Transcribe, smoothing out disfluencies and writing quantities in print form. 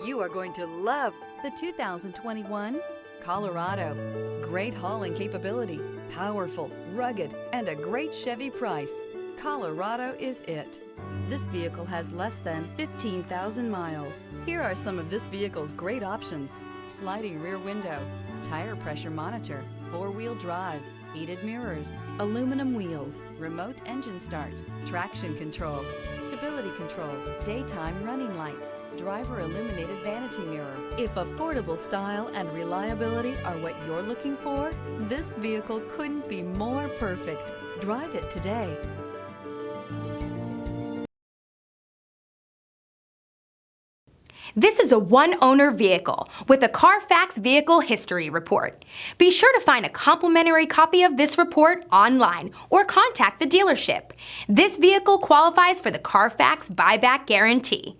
You are going to love the 2021 Colorado. Great hauling capability, powerful, rugged, and a great Chevy price. Colorado is it. This vehicle has less than 15,000 miles. Here are some of this vehicle's great options: sliding rear window, tire pressure monitor, four-wheel drive, heated mirrors, aluminum wheels, remote engine start, traction control, stability control, daytime running lights, driver illuminated vanity mirror. If affordable style and reliability are what you're looking for, this vehicle couldn't be more perfect. Drive it today. This is a one-owner vehicle with a Carfax Vehicle History Report. Be sure to find a complimentary copy of this report online or contact the dealership. This vehicle qualifies for the Carfax Buyback Guarantee.